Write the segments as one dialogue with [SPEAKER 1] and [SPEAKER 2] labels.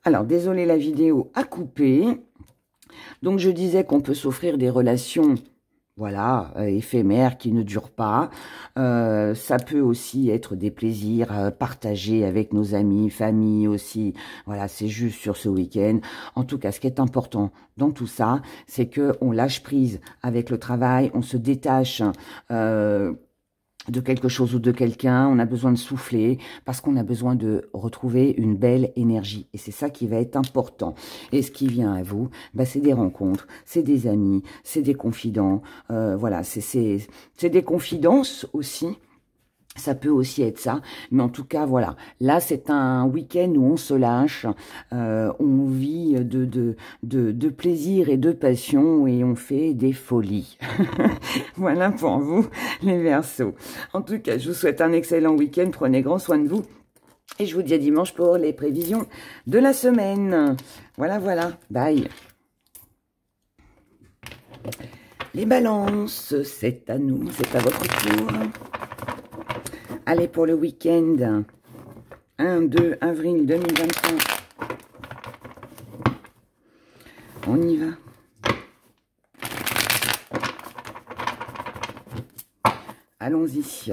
[SPEAKER 1] Alors, désolé, la vidéo a coupé. Donc, je disais qu'on peut s'offrir des relations, voilà, éphémères, qui ne durent pas. Ça peut aussi être des plaisirs partagés avec nos amis, famille aussi. Voilà, c'est juste sur ce week-end. En tout cas, ce qui est important dans tout ça, c'est que on lâche prise avec le travail, on se détache de quelque chose ou de quelqu'un, on a besoin de souffler parce qu'on a besoin de retrouver une belle énergie. Et c'est ça qui va être important. Et ce qui vient à vous, bah, c'est des rencontres, c'est des amis, c'est des confidents. Voilà, c'est des confidences aussi. Ça peut aussi être ça, mais en tout cas, voilà. Là, c'est un week-end où on se lâche, on vit de plaisir et de passion et on fait des folies. Voilà pour vous, les Verseaux. En tout cas, je vous souhaite un excellent week-end. Prenez grand soin de vous. Et je vous dis à dimanche pour les prévisions de la semaine. Voilà, voilà. Bye. Les balances, c'est à nous, c'est à votre tour. Allez, pour le week-end, 1-2 avril 2023. On y va. Allons-y.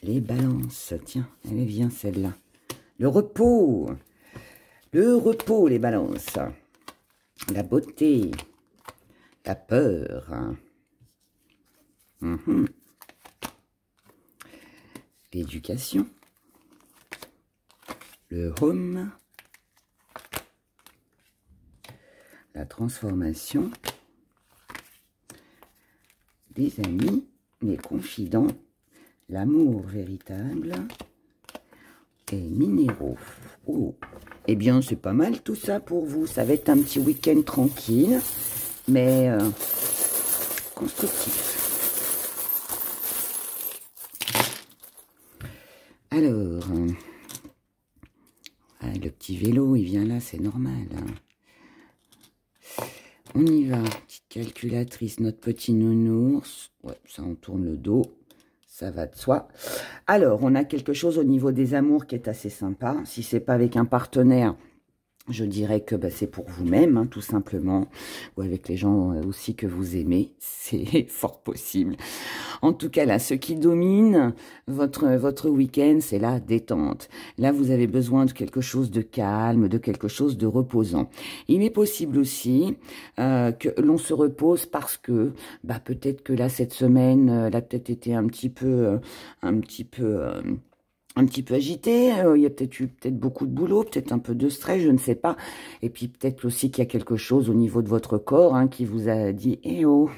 [SPEAKER 1] Les balances. Tiens, elle vient celle-là. Le repos. Le repos, les balances. La beauté. La peur. L'éducation. Le home. La transformation. Les amis, les confidents, l'amour véritable et minéraux. Oh, eh bien, c'est pas mal tout ça pour vous. Ça va être un petit week-end tranquille, mais constructif. Alors, le petit vélo, il vient là, c'est normal. On y va, petite calculatrice, notre petit nounours. Ouais, ça, on tourne le dos, ça va de soi. Alors, on a quelque chose au niveau des amours qui est assez sympa. Si c'est pas avec un partenaire, je dirais que bah, c'est pour vous-même, hein, tout simplement, ou avec les gens aussi que vous aimez, c'est fort possible. En tout cas, là, ce qui domine votre week-end, c'est la détente. Là, vous avez besoin de quelque chose de calme, de quelque chose de reposant. Il est possible aussi que l'on se repose parce que, bah, peut-être que là, cette semaine, elle a peut-être été un petit peu agité, il y a peut-être eu beaucoup de boulot, peut-être un peu de stress, je ne sais pas. Et puis peut-être aussi qu'il y a quelque chose au niveau de votre corps hein, qui vous a dit « Eh oh,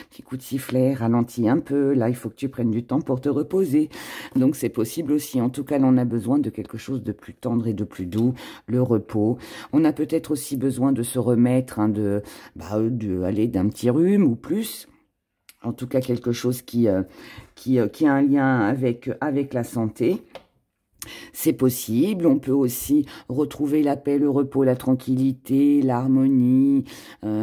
[SPEAKER 1] petit coup de sifflet, ralentis un peu, là il faut que tu prennes du temps pour te reposer ». Donc c'est possible aussi, en tout cas là on a besoin de quelque chose de plus tendre et de plus doux, le repos. On a peut-être aussi besoin de se remettre, hein, aller d'un petit rhume ou plus. En tout cas quelque chose qui a un lien avec la santé. C'est possible, on peut aussi retrouver la paix, le repos, la tranquillité, l'harmonie,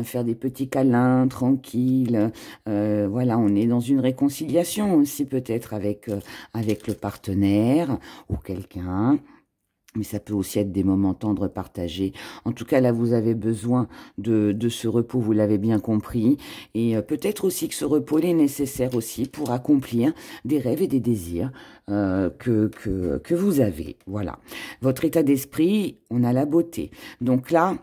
[SPEAKER 1] faire des petits câlins tranquilles. Voilà, on est dans une réconciliation aussi peut-être avec le partenaire ou quelqu'un. Mais ça peut aussi être des moments tendres partagés. En tout cas, là, vous avez besoin de ce repos, vous l'avez bien compris. Et peut-être aussi que ce repos est nécessaire aussi pour accomplir des rêves et des désirs que vous avez. Voilà. Votre état d'esprit, on a la beauté. Donc là,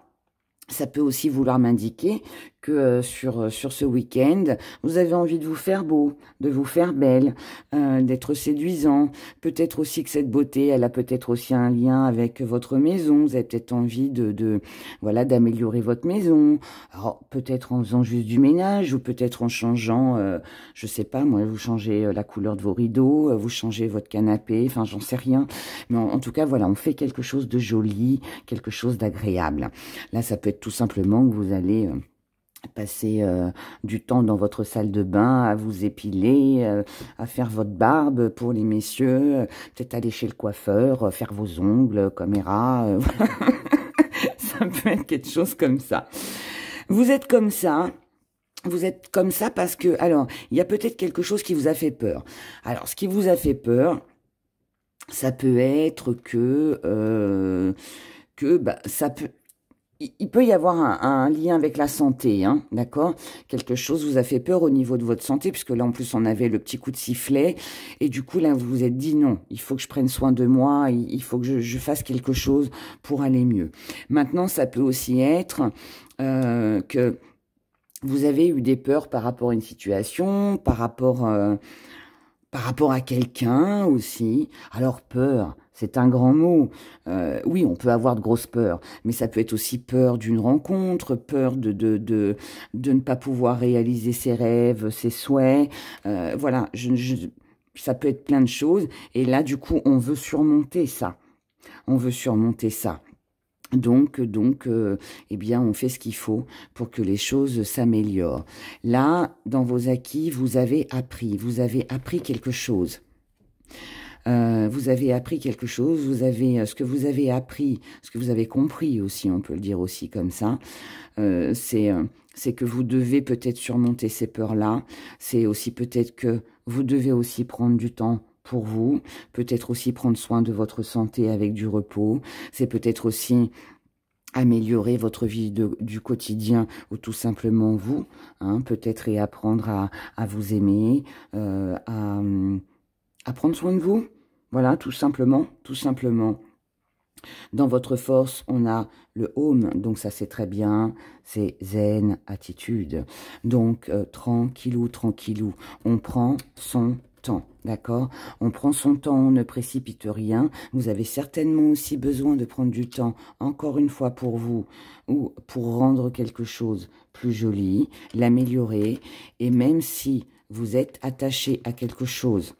[SPEAKER 1] ça peut aussi vouloir m'indiquer que sur ce week-end, vous avez envie de vous faire beau, de vous faire belle, d'être séduisant. Peut-être aussi que cette beauté, elle a peut-être aussi un lien avec votre maison. Vous avez peut-être envie voilà, d'améliorer votre maison. Alors, peut-être en faisant juste du ménage ou peut-être en changeant, je sais pas, moi, vous changez la couleur de vos rideaux, vous changez votre canapé, enfin, j'en sais rien. Mais en tout cas, voilà, on fait quelque chose de joli, quelque chose d'agréable. Là, ça peut être tout simplement que vous allez passer du temps dans votre salle de bain à vous épiler, à faire votre barbe pour les messieurs, peut-être aller chez le coiffeur, faire vos ongles comme Hera. Ça peut être quelque chose comme ça. Vous êtes comme ça. Vous êtes comme ça parce que, alors, il y a peut-être quelque chose qui vous a fait peur. Alors, ce qui vous a fait peur, ça peut être que bah, ça peut... Il peut y avoir un lien avec la santé, hein, d'accord? Quelque chose vous a fait peur au niveau de votre santé, puisque là, en plus, on avait le petit coup de sifflet, et du coup, là, vous vous êtes dit non, il faut que je prenne soin de moi, il faut que je fasse quelque chose pour aller mieux. Maintenant, ça peut aussi être que vous avez eu des peurs par rapport à une situation, par rapport à quelqu'un aussi. Alors peur, c'est un grand mot. Oui, on peut avoir de grosses peurs, mais ça peut être aussi peur d'une rencontre, peur de ne pas pouvoir réaliser ses rêves, ses souhaits. Voilà, ça peut être plein de choses. Et là, du coup, on veut surmonter ça. On veut surmonter ça. Donc, eh bien, on fait ce qu'il faut pour que les choses s'améliorent. Là, dans vos acquis, vous avez appris quelque chose. Vous avez appris quelque chose, vous avez ce que vous avez appris, ce que vous avez compris aussi, on peut le dire aussi comme ça. C'est que vous devez peut-être surmonter ces peurs-là. C'est aussi peut-être que vous devez aussi prendre du temps pour vous, peut-être aussi prendre soin de votre santé avec du repos. C'est peut-être aussi améliorer votre vie du quotidien ou tout simplement vous, hein, peut-être réapprendre à vous aimer, à prendre soin de vous. Voilà, tout simplement, tout simplement. Dans votre force, on a le home, donc ça c'est très bien, c'est zen, attitude. Donc tranquillou, tranquillou, on prend son temps, d'accord? On prend son temps, on ne précipite rien. Vous avez certainement aussi besoin de prendre du temps, encore une fois pour vous, ou pour rendre quelque chose plus joli, l'améliorer. Et même si vous êtes attaché à quelque chose,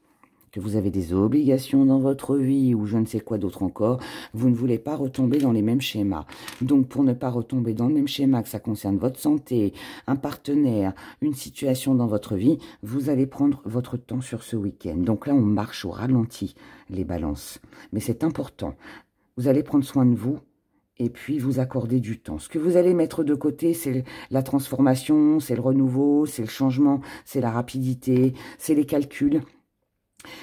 [SPEAKER 1] que vous avez des obligations dans votre vie ou je ne sais quoi d'autre encore, vous ne voulez pas retomber dans les mêmes schémas. Donc, pour ne pas retomber dans le même schéma, que ça concerne votre santé, un partenaire, une situation dans votre vie, vous allez prendre votre temps sur ce week-end. Donc là, on marche au ralenti, les balances. Mais c'est important. Vous allez prendre soin de vous et puis vous accorder du temps. Ce que vous allez mettre de côté, c'est la transformation, c'est le renouveau, c'est le changement, c'est la rapidité, c'est les calculs.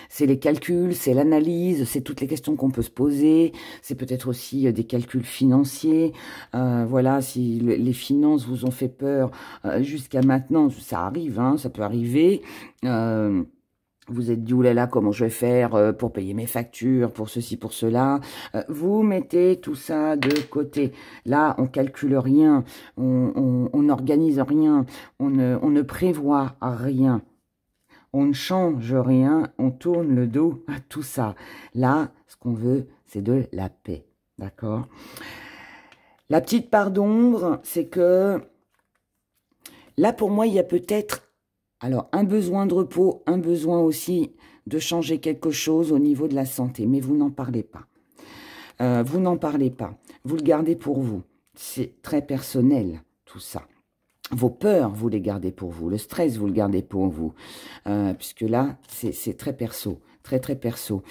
[SPEAKER 1] C'est les calculs, c'est l'analyse, c'est toutes les questions qu'on peut se poser, c'est peut-être aussi des calculs financiers. Voilà, si les finances vous ont fait peur jusqu'à maintenant, ça arrive, hein, ça peut arriver. Vous êtes dit, oulala, comment je vais faire pour payer mes factures, pour ceci, pour cela. Vous mettez tout ça de côté. Là, on calcule rien, on n'organise rien, on ne prévoit rien. On ne change rien, on tourne le dos à tout ça. Là, ce qu'on veut, c'est de la paix. D'accord? La petite part d'ombre, c'est que là, pour moi, il y a peut-être alors un besoin de repos, un besoin aussi de changer quelque chose au niveau de la santé. Mais vous n'en parlez pas. Vous n'en parlez pas. Vous le gardez pour vous. C'est très personnel, tout ça. Vos peurs, vous les gardez pour vous. Le stress, vous le gardez pour vous. Puisque là, c'est très perso. Très, très perso.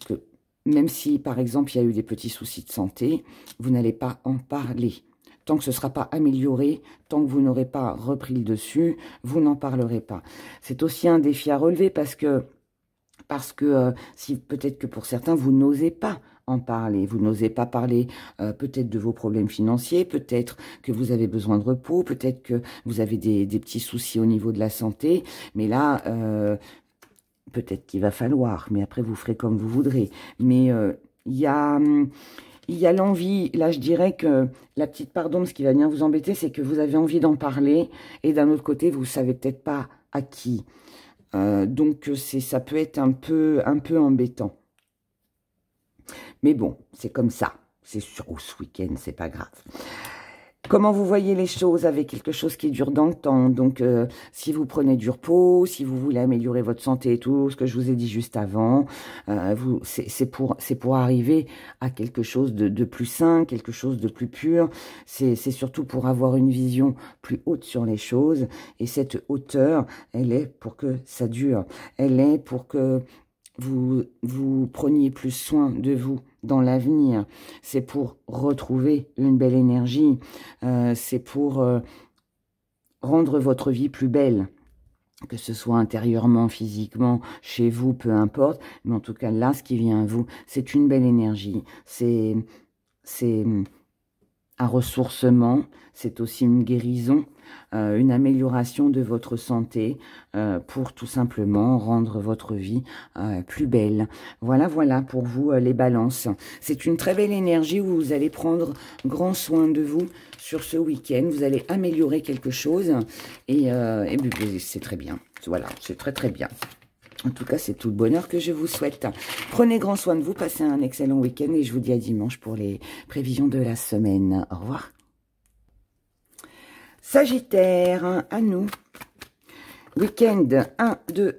[SPEAKER 1] Que même si, par exemple, il y a eu des petits soucis de santé, vous n'allez pas en parler. Tant que ce ne sera pas amélioré, tant que vous n'aurez pas repris le dessus, vous n'en parlerez pas. C'est aussi un défi à relever parce que si peut-être que pour certains, vous n'osez pas en parler. Vous n'osez pas parler peut-être de vos problèmes financiers, peut-être que vous avez besoin de repos, peut-être que vous avez des petits soucis au niveau de la santé. Mais là, peut-être qu'il va falloir, mais après vous ferez comme vous voudrez. Mais il y a l'envie, là je dirais que la petite part d'ombre, ce qui va venir vous embêter, c'est que vous avez envie d'en parler, et d'un autre côté, vous ne savez peut-être pas à qui. Donc ça peut être un peu embêtant. Mais bon, c'est comme ça. C'est sur ce week-end, c'est pas grave. Comment vous voyez les choses avec quelque chose qui dure dans le temps? Donc, si vous prenez du repos, si vous voulez améliorer votre santé et tout, ce que je vous ai dit juste avant, c'est pour arriver à quelque chose de plus sain, quelque chose de plus pur. C'est surtout pour avoir une vision plus haute sur les choses. Et cette hauteur, elle est pour que ça dure. Elle est pour que vous preniez plus soin de vous dans l'avenir. C'est pour retrouver une belle énergie. C'est pour rendre votre vie plus belle. que ce soit intérieurement, physiquement, chez vous, peu importe. Mais en tout cas, là, ce qui vient à vous, c'est une belle énergie. C'est un ressourcement, c'est aussi une guérison, une amélioration de votre santé pour tout simplement rendre votre vie plus belle. Voilà, voilà pour vous les balances. C'est une très belle énergie où vous allez prendre grand soin de vous sur ce week-end. Vous allez améliorer quelque chose et c'est très bien. Voilà, c'est très très bien. En tout cas, c'est tout le bonheur que je vous souhaite. Prenez grand soin de vous, passez un excellent week-end et je vous dis à dimanche pour les prévisions de la semaine. Au revoir. Sagittaire, à nous. Week-end 1, 2.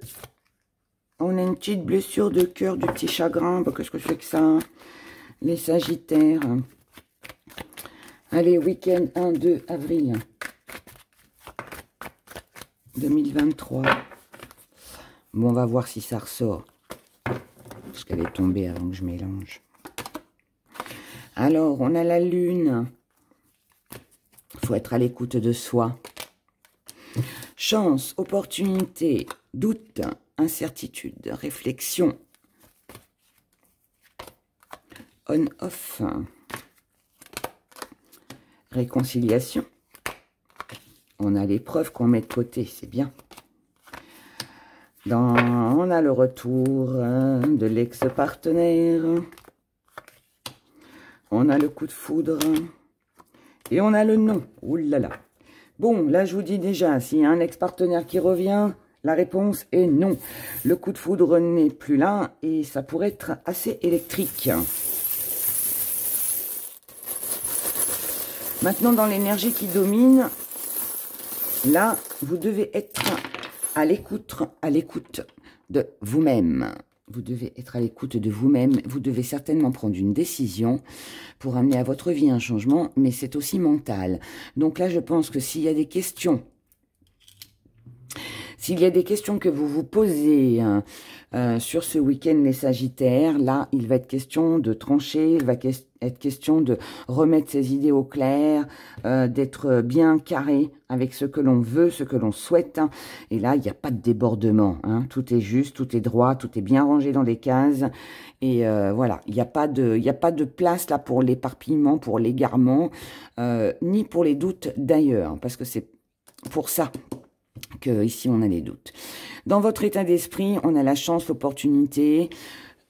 [SPEAKER 1] On a une petite blessure de cœur, du petit chagrin. Qu'est-ce que c'est que ça? Les Sagittaires. Allez, week-end 1, 2 avril 2023. Bon, on va voir si ça ressort. Parce qu'elle est tombée avant que je mélange. Alors, on a la lune. Il faut être à l'écoute de soi. Chance, opportunité, doute, incertitude, réflexion. On-off. Réconciliation. On a les preuves qu'on met de côté, c'est bien. On a le retour de l'ex-partenaire. On a le coup de foudre. Et on a le non. Ouh là là. Bon, là, je vous dis déjà, s'il y a un ex-partenaire qui revient, la réponse est non. Le coup de foudre n'est plus là et ça pourrait être assez électrique. Maintenant, dans l'énergie qui domine, là, vous devez être à l'écoute de vous-même. Vous devez être à l'écoute de vous-même. Vous devez certainement prendre une décision pour amener à votre vie un changement, mais c'est aussi mental. Donc là, je pense que s'il y a des questions, que vous vous posez sur ce week-end, les Sagittaires, là, il va être question de trancher, il va être question de remettre ses idées au clair, d'être bien carré avec ce que l'on veut, ce que l'on souhaite. Et là, il n'y a pas de débordement. Tout est juste, tout est droit, tout est bien rangé dans les cases. Et voilà, il n'y a pas de place là pour l'éparpillement, pour l'égarement, ni pour les doutes d'ailleurs, parce que c'est pour ça que ici on a des doutes. Dans votre état d'esprit, on a la chance, l'opportunité,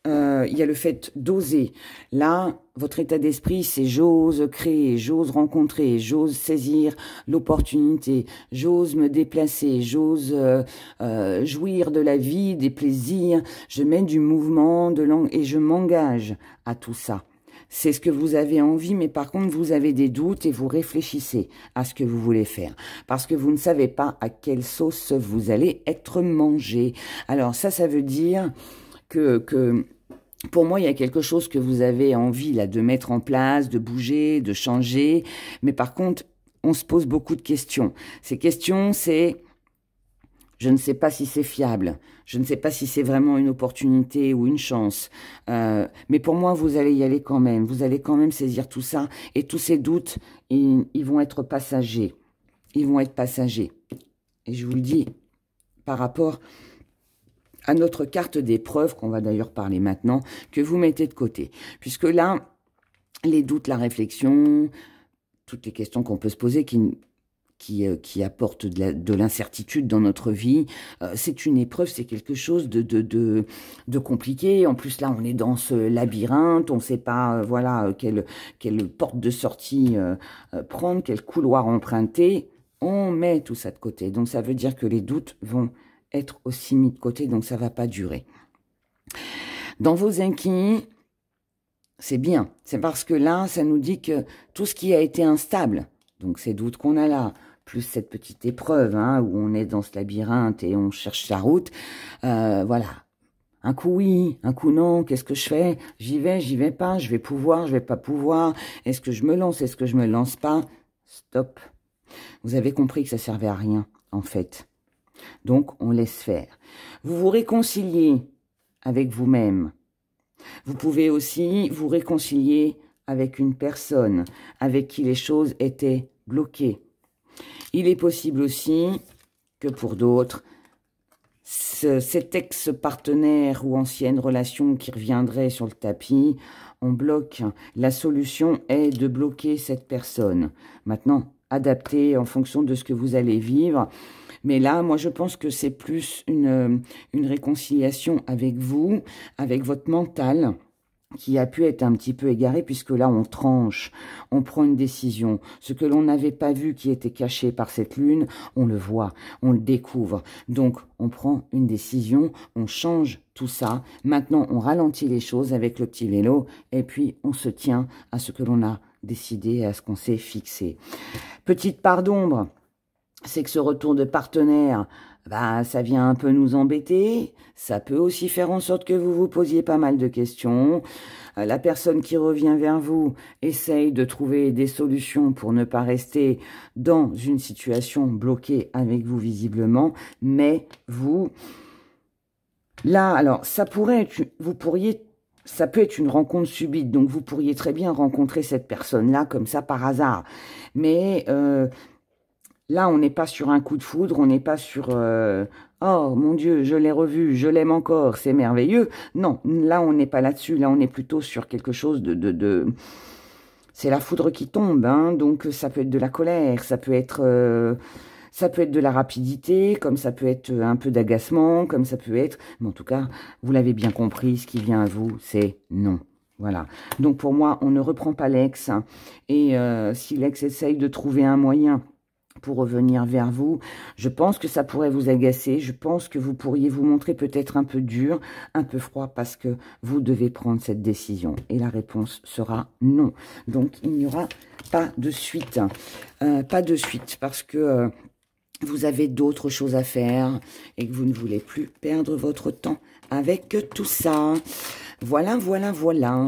[SPEAKER 1] il y a le fait d'oser. Là, votre état d'esprit, c'est j'ose créer, j'ose rencontrer, j'ose saisir l'opportunité, j'ose me déplacer, j'ose jouir de la vie, des plaisirs, je mets du mouvement, et je m'engage à tout ça. C'est ce que vous avez envie, mais par contre, vous avez des doutes et vous réfléchissez à ce que vous voulez faire. Parce que vous ne savez pas à quelle sauce vous allez être mangé. Alors ça veut dire que pour moi, il y a quelque chose que vous avez envie là de mettre en place, de bouger, de changer. Mais par contre, on se pose beaucoup de questions. Ces questions, c'est... Je ne sais pas si c'est fiable. Je ne sais pas si c'est vraiment une opportunité ou une chance. Mais pour moi, vous allez y aller quand même. Vous allez quand même saisir tout ça. Et tous ces doutes, ils vont être passagers. Ils vont être passagers. Et je vous le dis, par rapport à notre carte d'épreuve, qu'on va d'ailleurs parler maintenant, que vous mettez de côté. Puisque là, les doutes, la réflexion, toutes les questions qu'on peut se poser qui apporte de l'incertitude dans notre vie. C'est une épreuve, c'est quelque chose de compliqué. En plus, là, on est dans ce labyrinthe, on ne sait pas voilà, quelle porte de sortie prendre, quel couloir emprunter. On met tout ça de côté. Donc, ça veut dire que les doutes vont être aussi mis de côté, donc ça ne va pas durer. Dans vos inquiets, c'est bien. C'est parce que là, ça nous dit que tout ce qui a été instable, donc ces doutes qu'on a là, plus cette petite épreuve où on est dans ce labyrinthe et on cherche sa route, voilà. Un coup oui, un coup non, qu'est-ce que je fais? J'y vais pas, je vais pouvoir, je vais pas pouvoir. Est-ce que je me lance, est-ce que je me lance pas? Stop. Vous avez compris que ça servait à rien, en fait. Donc, on laisse faire. Vous vous réconciliez avec vous-même. Vous pouvez aussi vous réconcilier avec une personne avec qui les choses étaient bloquées. Il est possible aussi que pour d'autres, cet ex-partenaire ou ancienne relation qui reviendrait sur le tapis, on bloque. La solution est de bloquer cette personne. Maintenant, adapter en fonction de ce que vous allez vivre. Mais là, moi, je pense que c'est plus une réconciliation avec vous, avec votre mental, qui a pu être un petit peu égaré, puisque là, on tranche, on prend une décision. Ce que l'on n'avait pas vu, qui était caché par cette lune, on le voit, on le découvre. Donc, on prend une décision, on change tout ça. Maintenant, on ralentit les choses avec le petit vélo, et puis on se tient à ce que l'on a décidé, à ce qu'on s'est fixé. Petite part d'ombre, c'est que ce retour de partenaire, bah, ça vient un peu nous embêter. Ça peut aussi faire en sorte que vous vous posiez pas mal de questions. La personne qui revient vers vous essaye de trouver des solutions pour ne pas rester dans une situation bloquée avec vous visiblement. Mais vous, là, alors, ça pourrait être, ça peut être une rencontre subite. Donc, vous pourriez très bien rencontrer cette personne-là comme ça par hasard. Mais là, on n'est pas sur un coup de foudre, on n'est pas sur oh mon Dieu, je l'ai revu, je l'aime encore, c'est merveilleux. Non, là, on n'est pas là-dessus. Là, on est plutôt sur quelque chose c'est la foudre qui tombe, hein, donc ça peut être de la colère, ça peut être de la rapidité, comme ça peut être un peu d'agacement, comme ça peut être... Mais en tout cas, vous l'avez bien compris, ce qui vient à vous, c'est non. Voilà. Donc pour moi, on ne reprend pas l'ex. Hein, et si l'ex essaye de trouver un moyen pour revenir vers vous, je pense que ça pourrait vous agacer. Je pense que vous pourriez vous montrer peut-être un peu dur, un peu froid, parce que vous devez prendre cette décision. Et la réponse sera non. Donc, il n'y aura pas de suite. Pas de suite, parce que vous avez d'autres choses à faire et que vous ne voulez plus perdre votre temps avec tout ça. Voilà, voilà, voilà.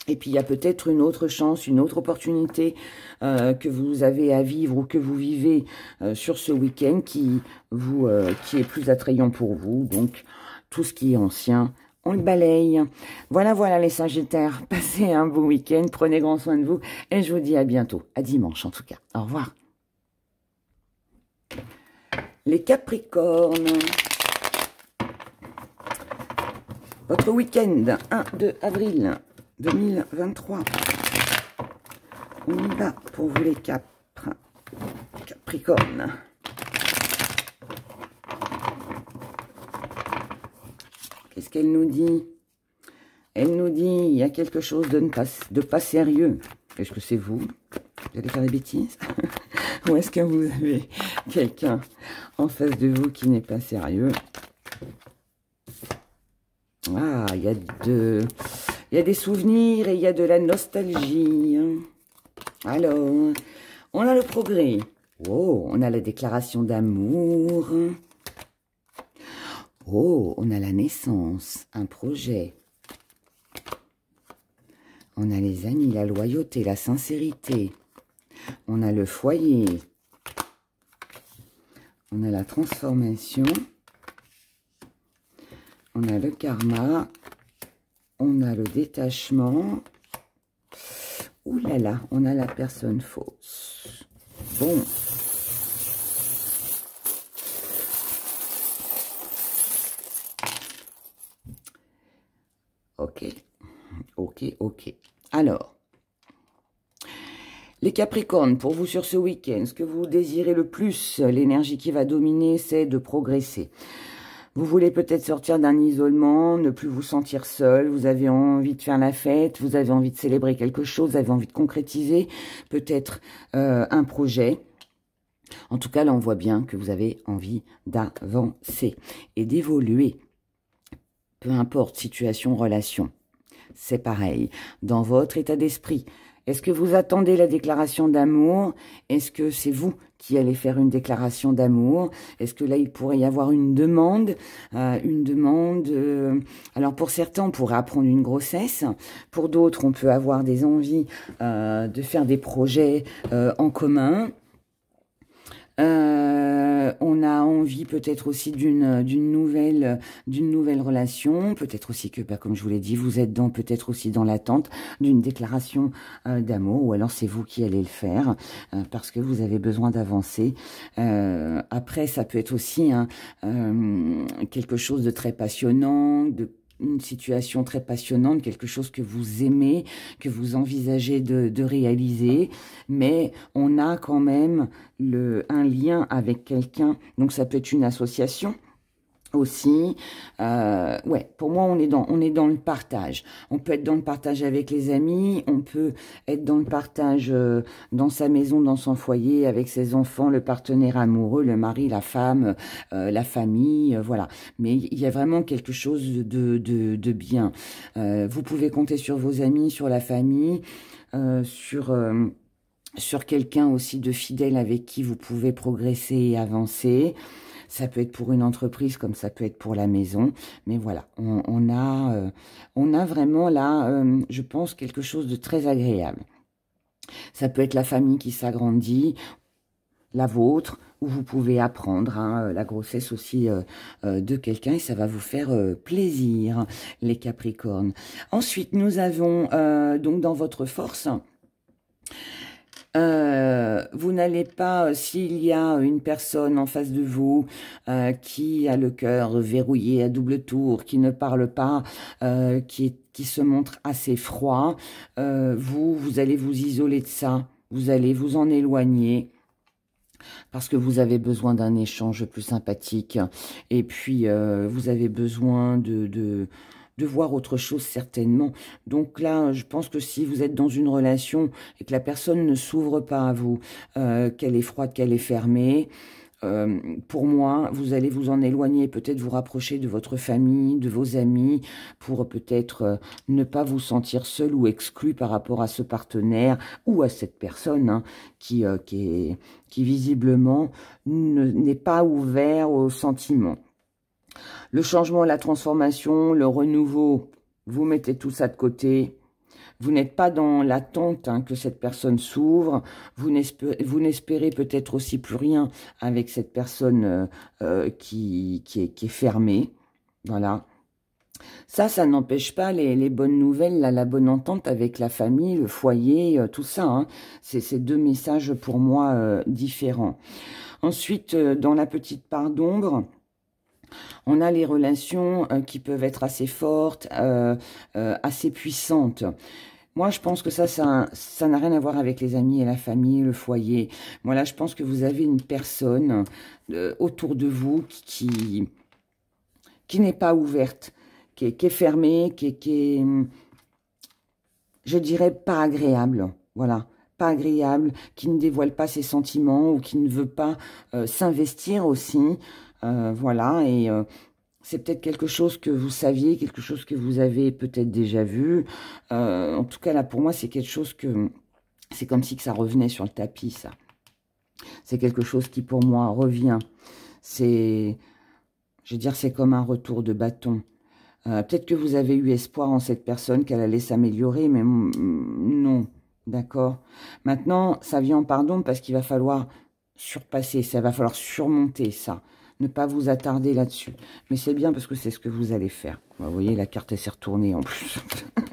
[SPEAKER 1] Et puis, il y a peut-être une autre chance, une autre opportunité que vous avez à vivre ou que vous vivez sur ce week-end qui est plus attrayant pour vous. Donc, tout ce qui est ancien, on le balaye. Voilà, voilà les Sagittaires. Passez un beau week-end, prenez grand soin de vous. Et je vous dis à bientôt, à dimanche en tout cas. Au revoir. Les Capricornes. Votre week-end, 1-2 avril 2023. On y va pour vous les Capricornes. Qu'est-ce qu'elle nous dit? Elle nous dit, il y a quelque chose de pas sérieux. Est-ce que c'est vous? Vous allez faire des bêtises? Ou est-ce que vous avez quelqu'un en face de vous qui n'est pas sérieux? Ah, il y a des souvenirs et il y a de la nostalgie. Alors, on a le progrès. Oh, on a la déclaration d'amour. Oh, on a la naissance, un projet. On a les amis, la loyauté, la sincérité. On a le foyer. On a la transformation. On a le karma. On a le détachement. Ouh là là, on a la personne fausse. Bon. Ok. Ok, ok. Alors, les Capricornes, pour vous sur ce week-end, ce que vous désirez le plus, l'énergie qui va dominer, c'est de progresser. Vous voulez peut-être sortir d'un isolement, ne plus vous sentir seul, vous avez envie de faire la fête, vous avez envie de célébrer quelque chose, vous avez envie de concrétiser peut-être un projet. En tout cas, là, on voit bien que vous avez envie d'avancer et d'évoluer. Peu importe, situation, relation, c'est pareil. Dans votre état d'esprit, est-ce que vous attendez la déclaration d'amour? Est-ce que c'est vous qui allez faire une déclaration d'amour? Est-ce que là, il pourrait y avoir une demande? Alors, pour certains, on pourrait apprendre une grossesse. Pour d'autres, on peut avoir des envies de faire des projets en commun. On a envie peut-être aussi d'une nouvelle relation. Peut-être aussi que, bah, comme je vous l'ai dit, vous êtes peut-être aussi dans l'attente d'une déclaration d'amour. Ou alors c'est vous qui allez le faire parce que vous avez besoin d'avancer. Après, ça peut être aussi quelque chose de très passionnant, une situation très passionnante, quelque chose que vous aimez, que vous envisagez de réaliser, mais on a quand même un lien avec quelqu'un, donc ça peut être une association aussi. Ouais, pour moi, on est dans le partage. On peut être dans le partage avec les amis, on peut être dans le partage dans sa maison, dans son foyer, avec ses enfants, le partenaire amoureux, le mari, la femme, la famille, voilà. Mais il y a vraiment quelque chose de bien. Vous pouvez compter sur vos amis, sur la famille, sur quelqu'un aussi de fidèle avec qui vous pouvez progresser et avancer. Ça peut être pour une entreprise comme ça peut être pour la maison. Mais voilà, on a vraiment là, je pense, quelque chose de très agréable. Ça peut être la famille qui s'agrandit, la vôtre, où vous pouvez apprendre la grossesse aussi de quelqu'un et ça va vous faire plaisir, les Capricornes. Ensuite, nous avons donc dans votre force... vous n'allez pas, s'il y a une personne en face de vous qui a le cœur verrouillé à double tour, qui ne parle pas, qui se montre assez froid, vous allez vous isoler de ça, vous allez vous en éloigner parce que vous avez besoin d'un échange plus sympathique et puis vous avez besoin de voir autre chose certainement. Donc là, je pense que si vous êtes dans une relation et que la personne ne s'ouvre pas à vous, qu'elle est froide, qu'elle est fermée, pour moi, vous allez vous en éloigner, peut-être vous rapprocher de votre famille, de vos amis, pour peut-être ne pas vous sentir seul ou exclu par rapport à ce partenaire ou à cette personne qui visiblement n'est pas ouvert aux sentiments. Le changement, la transformation, le renouveau, vous mettez tout ça de côté. Vous n'êtes pas dans l'attente que cette personne s'ouvre. Vous n'espérez peut-être aussi plus rien avec cette personne qui est fermée. Voilà. Ça n'empêche pas les bonnes nouvelles, la bonne entente avec la famille, le foyer, tout ça. C'est deux messages pour moi différents. Ensuite, dans la petite part d'ombre... on a les relations qui peuvent être assez fortes, assez puissantes. Moi, je pense que ça n'a rien à voir avec les amis et la famille, le foyer. Moi, là, je pense que vous avez une personne autour de vous qui n'est pas ouverte, qui est fermée, qui est, je dirais, pas agréable. Voilà. Pas agréable, qui ne dévoile pas ses sentiments ou qui ne veut pas s'investir aussi. Voilà, et c'est peut-être quelque chose que vous saviez, quelque chose que vous avez peut-être déjà vu. En tout cas, là, pour moi, c'est quelque chose que... c'est comme si que ça revenait sur le tapis, ça. C'est quelque chose qui, pour moi, revient. C'est... je veux dire, c'est comme un retour de bâton. Peut-être que vous avez eu espoir en cette personne, qu'elle allait s'améliorer, mais non, d'accord. Maintenant, ça vient en pardon parce qu'il va falloir surpasser, ça va falloir surmonter ça. Ne pas vous attarder là-dessus. Mais c'est bien parce que c'est ce que vous allez faire. Vous voyez, la carte, elle s'est retournée en plus.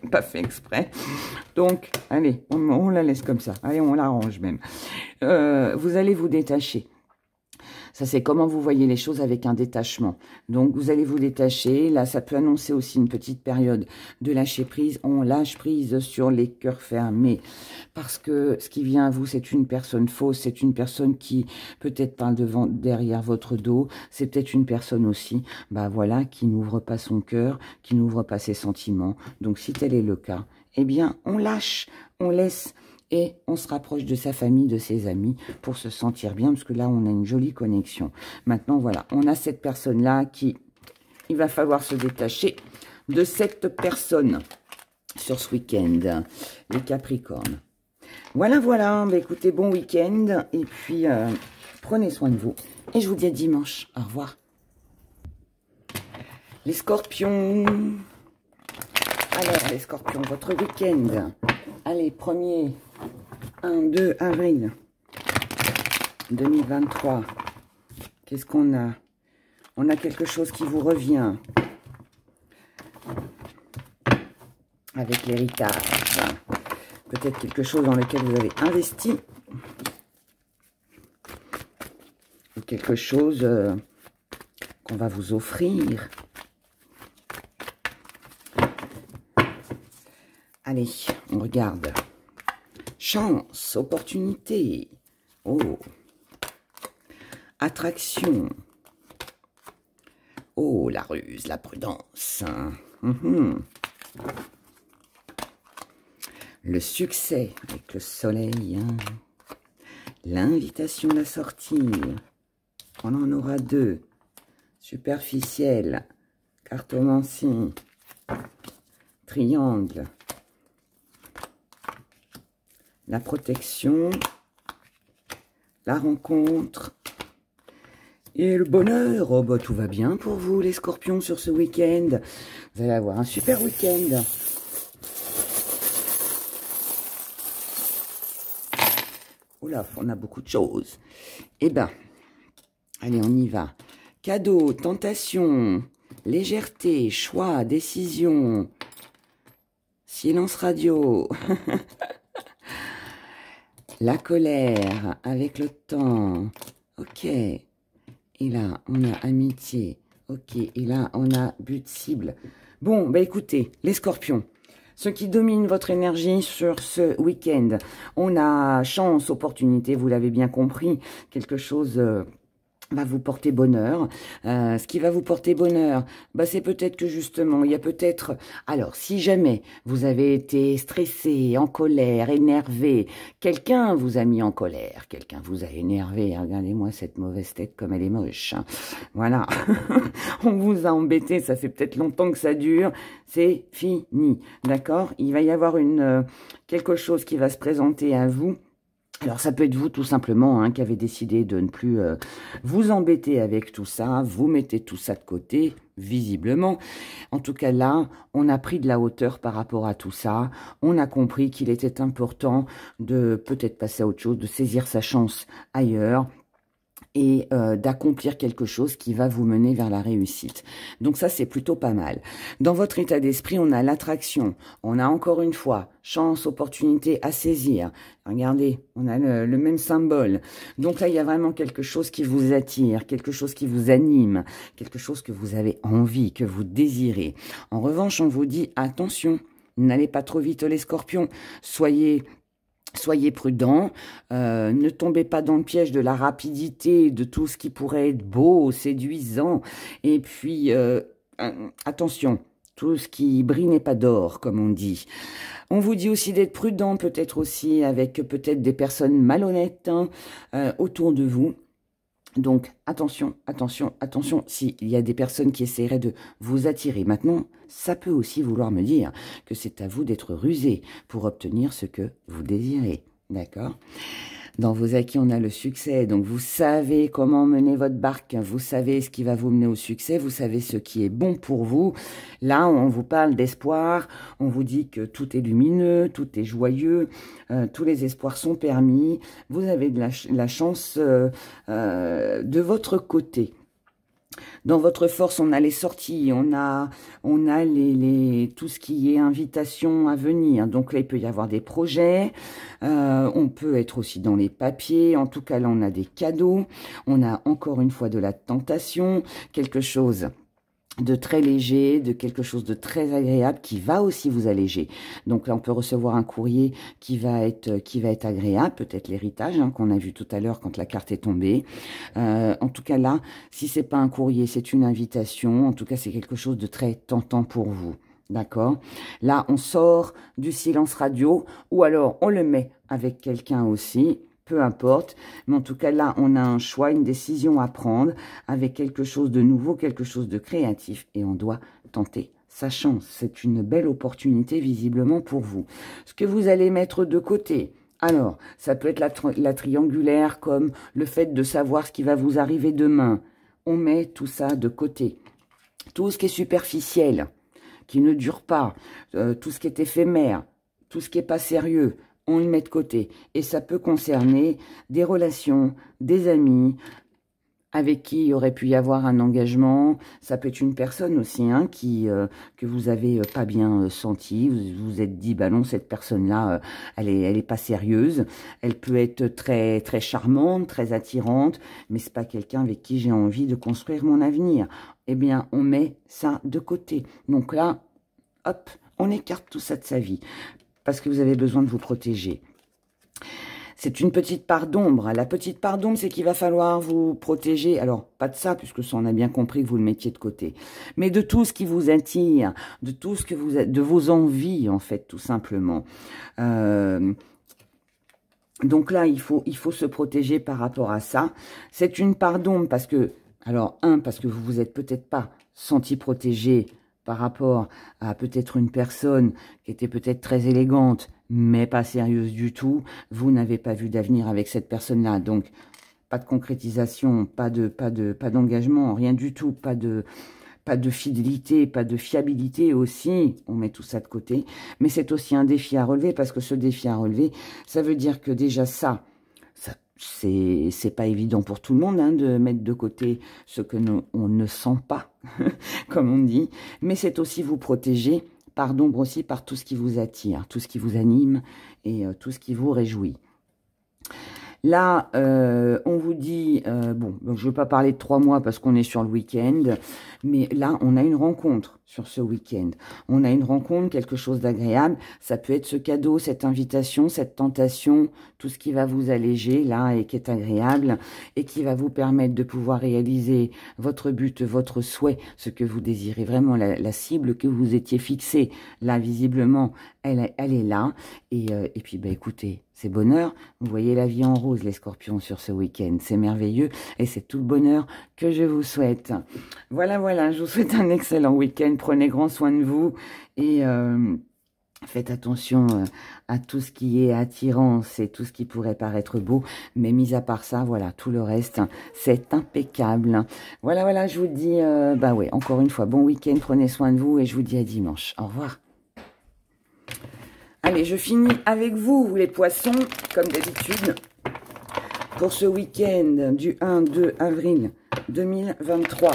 [SPEAKER 1] Pas fait exprès. Donc, allez, on la laisse comme ça. Allez, on l'arrange même. Vous allez vous détacher. Ça, c'est comment vous voyez les choses avec un détachement. Donc, vous allez vous détacher. Là, ça peut annoncer aussi une petite période de lâcher prise. On lâche prise sur les cœurs fermés. Parce que ce qui vient à vous, c'est une personne fausse. C'est une personne qui peut-être parle derrière votre dos. C'est peut-être une personne aussi, bah voilà, qui n'ouvre pas son cœur, qui n'ouvre pas ses sentiments. Donc, si tel est le cas, eh bien, on lâche, on laisse... et on se rapproche de sa famille, de ses amis, pour se sentir bien, parce que là, on a une jolie connexion. Maintenant, voilà, on a cette personne-là qui... il va falloir se détacher de cette personne sur ce week-end, les Capricornes. Voilà, voilà, bah, écoutez, bon week-end, et puis prenez soin de vous. Et je vous dis à dimanche. Au revoir. Les Scorpions. Alors, les Scorpions, votre week-end. Allez, 1er 1, 2 avril. 2023. Qu'est-ce qu'on a? On a quelque chose qui vous revient. Avec l'héritage. Peut-être quelque chose dans lequel vous avez investi. Ou quelque chose qu'on va vous offrir. Allez, on regarde. Chance, opportunité. Oh. Attraction. Oh, la ruse, la prudence. Le succès avec le soleil. L'invitation à sortir. On en aura deux. Superficielle. Cartomancie. Triangle. La protection. La rencontre. Et le bonheur. Oh bah tout va bien pour vous les scorpions sur ce week-end. Vous allez avoir un super week-end. Oula, on a beaucoup de choses. Eh ben, allez, on y va. Cadeau, tentation, légèreté, choix, décision, silence radio. La colère avec le temps. Ok. Et là, on a amitié. Ok. Et là, on a but cible. Bon, bah écoutez, les scorpions. Ce qui domine votre énergie sur ce week-end. On a chance, opportunité, vous l'avez bien compris. Quelque chose va vous porter bonheur. Ce qui va vous porter bonheur, bah, c'est peut-être que justement, il y a peut-être... Alors, si jamais vous avez été stressé, en colère, énervé, quelqu'un vous a mis en colère, quelqu'un vous a énervé, regardez-moi cette mauvaise tête comme elle est moche. Hein. Voilà, on vous a embêté, ça fait peut-être longtemps que ça dure, c'est fini, d'accord? Il va y avoir quelque chose qui va se présenter à vous. Alors, ça peut être vous, tout simplement, hein, qui avez décidé de ne plus vous embêter avec tout ça. Vous mettez tout ça de côté, visiblement. En tout cas, là, on a pris de la hauteur par rapport à tout ça. On a compris qu'il était important de peut-être passer à autre chose, de saisir sa chance ailleurs et d'accomplir quelque chose qui va vous mener vers la réussite. Donc ça, c'est plutôt pas mal. Dans votre état d'esprit, on a l'attraction. On a encore une fois chance, opportunité à saisir. Regardez, on a le même symbole. Donc là, il y a vraiment quelque chose qui vous attire, quelque chose qui vous anime, quelque chose que vous avez envie, que vous désirez. En revanche, on vous dit attention, n'allez pas trop vite les scorpions. Soyez prudents, ne tombez pas dans le piège de la rapidité, de tout ce qui pourrait être beau, séduisant. Et puis, attention, tout ce qui brille n'est pas d'or, comme on dit. On vous dit aussi d'être prudent, peut-être aussi avec peut-être des personnes malhonnêtes autour de vous. Donc, attention, attention, attention, s'il y a des personnes qui essaieraient de vous attirer. Maintenant, ça peut aussi vouloir me dire que c'est à vous d'être rusé pour obtenir ce que vous désirez. D'accord ? Dans vos acquis, on a le succès. Donc, vous savez comment mener votre barque. Vous savez ce qui va vous mener au succès. Vous savez ce qui est bon pour vous. Là, on vous parle d'espoir. On vous dit que tout est lumineux, tout est joyeux. Tous les espoirs sont permis. Vous avez de la chance de votre côté. Dans votre force, on a les sorties, on a tout ce qui est invitation à venir. Donc là, il peut y avoir des projets. On peut être aussi dans les papiers. En tout cas, là, on a des cadeaux. On a encore une fois de la tentation, quelque chose de très léger, de quelque chose de très agréable qui va aussi vous alléger. Donc là, on peut recevoir un courrier qui va être agréable, peut-être l'héritage qu'on a vu tout à l'heure quand la carte est tombée. En tout cas là, si c'est pas un courrier, c'est une invitation. En tout cas, c'est quelque chose de très tentant pour vous. D'accord? Là, on sort du silence radio ou alors on le met avec quelqu'un aussi. Peu importe, mais en tout cas là, on a un choix, une décision à prendre avec quelque chose de nouveau, quelque chose de créatif et on doit tenter sa chance. C'est une belle opportunité visiblement pour vous. Ce que vous allez mettre de côté, alors, ça peut être la triangulaire comme le fait de savoir ce qui va vous arriver demain. On met tout ça de côté. Tout ce qui est superficiel, qui ne dure pas, tout ce qui est éphémère, tout ce qui n'est pas sérieux, on le met de côté. Et ça peut concerner des relations, des amis, avec qui il aurait pu y avoir un engagement. Ça peut être une personne aussi hein, que vous avez pas bien senti. Vous vous êtes dit, bah non, cette personne-là, elle est pas sérieuse. Elle peut être très, très charmante, très attirante, mais c'est pas quelqu'un avec qui j'ai envie de construire mon avenir. Eh bien, on met ça de côté. Donc là, hop, on écarte tout ça de sa vie parce que vous avez besoin de vous protéger. C'est une petite part d'ombre. La petite part d'ombre, c'est qu'il va falloir vous protéger. Alors, pas de ça, puisque ça, on a bien compris que vous le mettiez de côté. Mais de tout ce qui vous attire, de tout ce que de vos envies, en fait, tout simplement. Donc là, il faut se protéger par rapport à ça. C'est une part d'ombre parce que, alors, parce que vous vous êtes peut-être pas senti protégé par rapport à peut-être une personne qui était peut-être très élégante, mais pas sérieuse du tout. Vous n'avez pas vu d'avenir avec cette personne-là. Donc, pas de concrétisation, pas d'engagement, rien du tout, pas de fidélité, pas de fiabilité aussi. On met tout ça de côté. Mais c'est aussi un défi à relever parce que ce défi à relever, ça veut dire que déjà ça c'est pas évident pour tout le monde hein, de mettre de côté ce que on ne sent pas, comme on dit. Mais c'est aussi vous protéger par d'ombre aussi, par tout ce qui vous attire, tout ce qui vous anime et tout ce qui vous réjouit. Là, on vous dit, bon, je ne veux pas parler de 3 mois parce qu'on est sur le week-end, mais là, on a une rencontre sur ce week-end. On a une rencontre, quelque chose d'agréable. Ça peut être ce cadeau, cette invitation, cette tentation, tout ce qui va vous alléger, là, et qui est agréable, et qui va vous permettre de pouvoir réaliser votre but, votre souhait, ce que vous désirez vraiment, la cible que vous étiez fixée. Là, visiblement, elle est là. Et puis, bah, écoutez, c'est bonheur. Vous voyez la vie en rose, les scorpions, sur ce week-end. C'est merveilleux et c'est tout le bonheur que je vous souhaite. Voilà, voilà, je vous souhaite un excellent week-end. Prenez grand soin de vous et faites attention à tout ce qui est attirance et tout ce qui pourrait paraître beau. Mais mis à part ça, voilà, tout le reste, c'est impeccable. Voilà, voilà, je vous dis, bah ouais, encore une fois, bon week-end, prenez soin de vous et je vous dis à dimanche. Au revoir. Allez, je finis avec vous, les poissons, comme d'habitude, pour ce week-end du 1-2 avril 2023.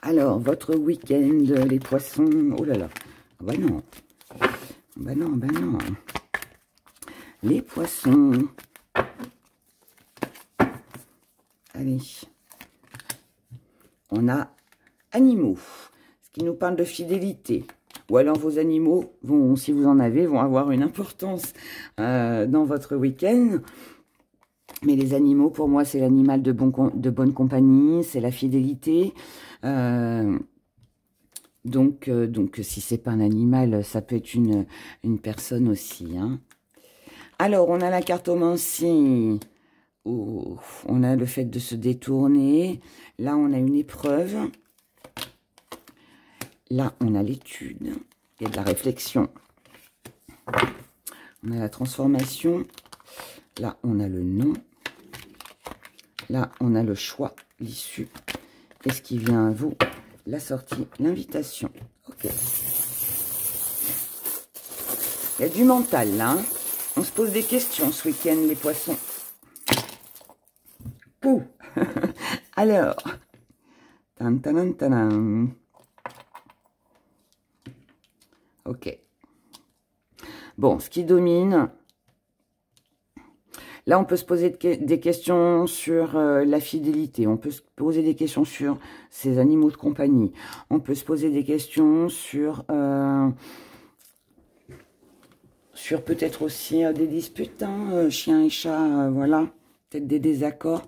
[SPEAKER 1] Alors, votre week-end, les poissons, oh là là, ah bah non, bah non, bah non, les poissons, allez, on a animaux. Qui nous parle de fidélité. Ou alors vos animaux vont, si vous en avez, vont avoir une importance dans votre week-end. Mais les animaux, pour moi, c'est l'animal de bonne compagnie, c'est la fidélité. Donc, si c'est pas un animal, ça peut être une personne aussi. Hein. Alors, on a la cartomancie. Oh, on a le fait de se détourner. Là, on a une épreuve. Là, on a l'étude, il y a de la réflexion. On a la transformation. Là, on a le non. Là, on a le choix, l'issue. Et ce qui vient à vous, la sortie, l'invitation. Ok. Il y a du mental, là. Hein. On se pose des questions ce week-end, les poissons. Pouh. Alors. Tan, tan, tan, tan. Ok. Bon, ce qui domine, là, on peut se poser des questions sur la fidélité. On peut se poser des questions sur ces animaux de compagnie. On peut se poser des questions sur peut-être aussi des disputes, hein, chien et chat, voilà. Peut-être des désaccords.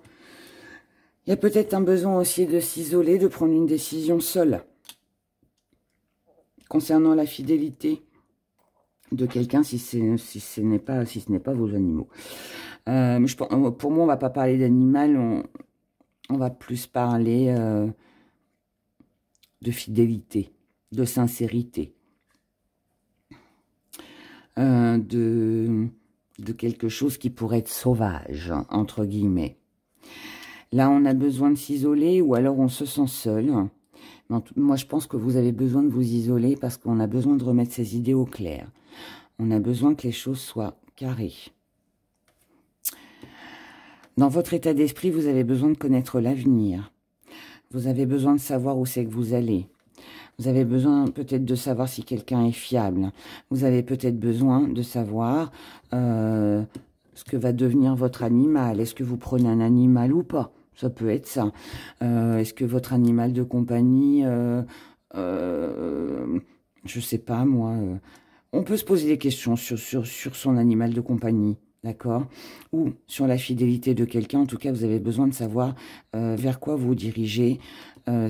[SPEAKER 1] Il y a peut-être un besoin aussi de s'isoler, de prendre une décision seule. Concernant la fidélité de quelqu'un, si ce n'est pas vos animaux. Pour moi, on va pas parler d'animal, on va plus parler de fidélité, de sincérité, de quelque chose qui pourrait être sauvage, entre guillemets. Là, on a besoin de s'isoler ou alors on se sent seul. Moi, je pense que vous avez besoin de vous isoler parce qu'on a besoin de remettre ses idées au clair. On a besoin que les choses soient carrées. Dans votre état d'esprit, vous avez besoin de connaître l'avenir. Vous avez besoin de savoir où c'est que vous allez. Vous avez besoin peut-être de savoir si quelqu'un est fiable. Vous avez peut-être besoin de savoir ce que va devenir votre animal. Est-ce que vous prenez un animal ou pas? Ça peut être ça. Est-ce que votre animal de compagnie, je sais pas moi, on peut se poser des questions sur son animal de compagnie, d'accord? Ou sur la fidélité de quelqu'un. En tout cas, vous avez besoin de savoir vers quoi vous dirigez,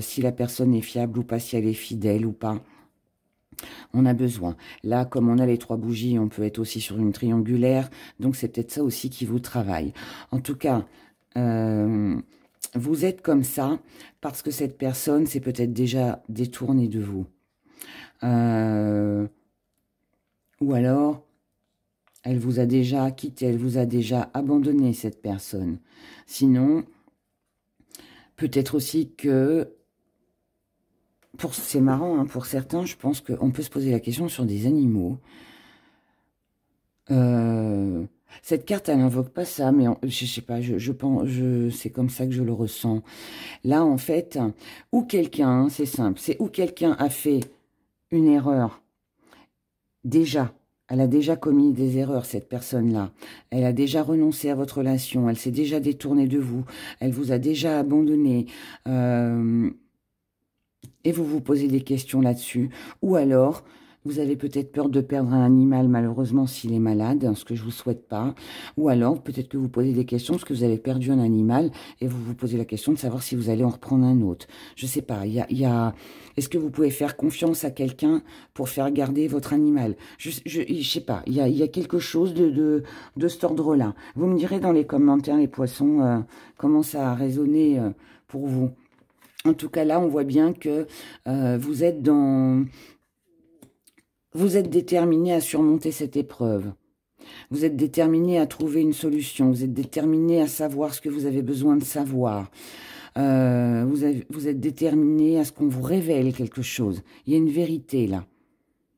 [SPEAKER 1] si la personne est fiable ou pas, si elle est fidèle ou pas. On a besoin. Là, comme on a les 3 bougies, on peut être aussi sur une triangulaire. Donc, c'est peut-être ça aussi qui vous travaille. En tout cas, vous êtes comme ça parce que cette personne s'est peut-être déjà détournée de vous. Ou alors, elle vous a déjà quitté, elle vous a déjà abandonné, cette personne. Sinon, peut-être aussi que, c'est marrant, hein, pour certains, je pense qu'on peut se poser la question sur des animaux. Cette carte, elle n'invoque pas ça, mais je sais pas, je pense, c'est comme ça que je le ressens. Là, en fait, ou quelqu'un, c'est simple, c'est où quelqu'un a fait une erreur, déjà, elle a déjà commis des erreurs, cette personne-là. Elle a déjà renoncé à votre relation, elle s'est déjà détournée de vous, elle vous a déjà abandonné, et vous vous posez des questions là-dessus. Ou alors, vous avez peut-être peur de perdre un animal, malheureusement, s'il est malade, ce que je ne vous souhaite pas. Ou alors, peut-être que vous posez des questions parce que vous avez perdu un animal et vous vous posez la question de savoir si vous allez en reprendre un autre. Je ne sais pas, est-ce que vous pouvez faire confiance à quelqu'un pour faire garder votre animal? Je sais pas, il y a quelque chose de cet ordre-là. Vous me direz dans les commentaires, les poissons, comment ça a résonné pour vous. En tout cas, là, on voit bien que vous êtes déterminé à surmonter cette épreuve. Vous êtes déterminé à trouver une solution. Vous êtes déterminé à savoir ce que vous avez besoin de savoir. Vous êtes déterminé à ce qu'on vous révèle quelque chose. Il y a une vérité, là.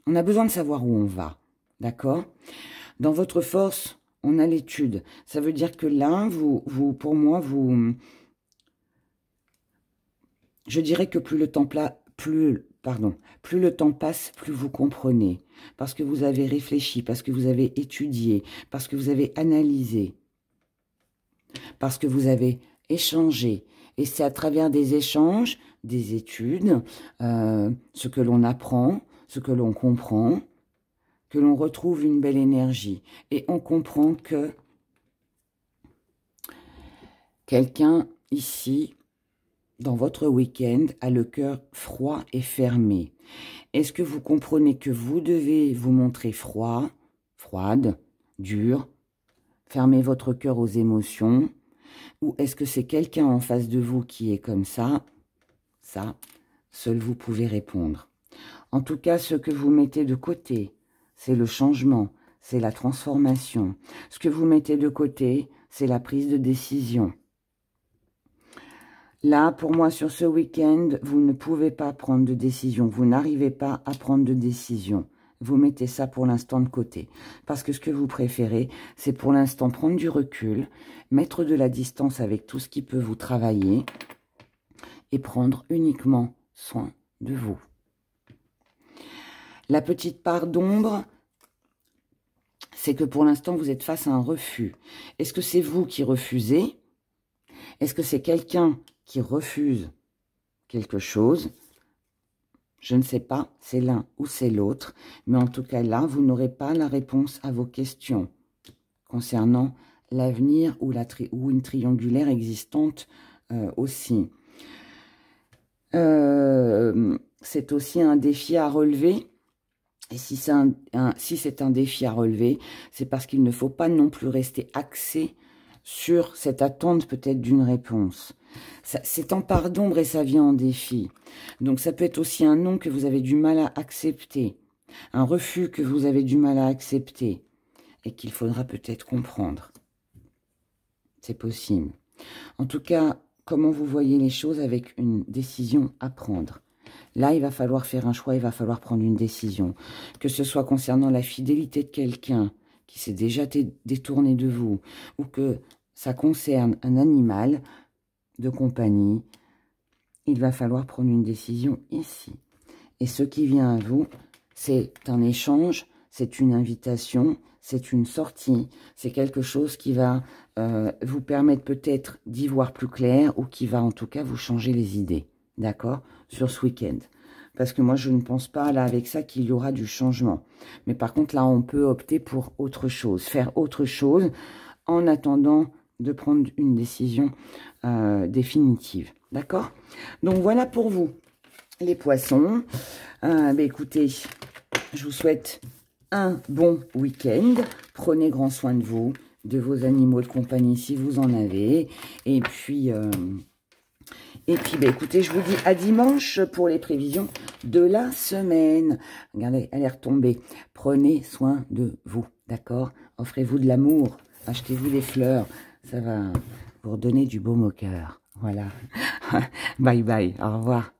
[SPEAKER 1] On a besoin de savoir où on va. D'accord? Dans votre force, on a l'étude. Ça veut dire que là, pour moi, je dirais que plus le temps passe, plus vous comprenez. Parce que vous avez réfléchi, parce que vous avez étudié, parce que vous avez analysé, parce que vous avez échangé. Et c'est à travers des échanges, des études, ce que l'on apprend, ce que l'on comprend, que l'on retrouve une belle énergie. Et on comprend que quelqu'un ici, dans votre week-end, a le cœur froid et fermé. Est-ce que vous comprenez que vous devez vous montrer froid, froide, dur, fermer votre cœur aux émotions? Ou est-ce que c'est quelqu'un en face de vous qui est comme ça? Ça, seul vous pouvez répondre. En tout cas, ce que vous mettez de côté, c'est le changement, c'est la transformation. Ce que vous mettez de côté, c'est la prise de décision. Là, pour moi, sur ce week-end, vous ne pouvez pas prendre de décision. Vous n'arrivez pas à prendre de décision. Vous mettez ça pour l'instant de côté. Parce que ce que vous préférez, c'est pour l'instant prendre du recul, mettre de la distance avec tout ce qui peut vous travailler et prendre uniquement soin de vous. La petite part d'ombre, c'est que pour l'instant, vous êtes face à un refus. Est-ce que c'est vous qui refusez? Est-ce que c'est quelqu'un qui refuse quelque chose? Je ne sais pas, c'est l'un ou c'est l'autre. Mais en tout cas, là, vous n'aurez pas la réponse à vos questions concernant l'avenir ou une triangulaire existante aussi. C'est aussi un défi à relever. Et si c'est un défi à relever, c'est parce qu'il ne faut pas non plus rester axé sur cette attente peut-être d'une réponse. C'est en part d'ombre et ça vient en défi. Donc ça peut être aussi un non que vous avez du mal à accepter, un refus que vous avez du mal à accepter et qu'il faudra peut-être comprendre. C'est possible. En tout cas, comment vous voyez les choses avec une décision à prendre. Là, il va falloir faire un choix, il va falloir prendre une décision. Que ce soit concernant la fidélité de quelqu'un qui s'est déjà détourné de vous, ou que ça concerne un animal de compagnie, il va falloir prendre une décision ici. Et ce qui vient à vous, c'est un échange, c'est une invitation, c'est une sortie, c'est quelque chose qui va vous permettre peut-être d'y voir plus clair ou qui va en tout cas vous changer les idées, d'accord, sur ce week-end. Parce que moi, je ne pense pas, là, avec ça, qu'il y aura du changement. Mais par contre, là, on peut opter pour autre chose, faire autre chose en attendant de prendre une décision définitive, d'accord? Donc, voilà pour vous, les poissons. Écoutez, je vous souhaite un bon week-end. Prenez grand soin de vous, de vos animaux de compagnie si vous en avez. Et puis, écoutez, je vous dis à dimanche pour les prévisions de la semaine. Regardez, elle est retombée. Prenez soin de vous, d'accord? Offrez-vous de l'amour. Achetez-vous des fleurs. Ça va vous redonner du baume au cœur. Voilà. Bye bye. Au revoir.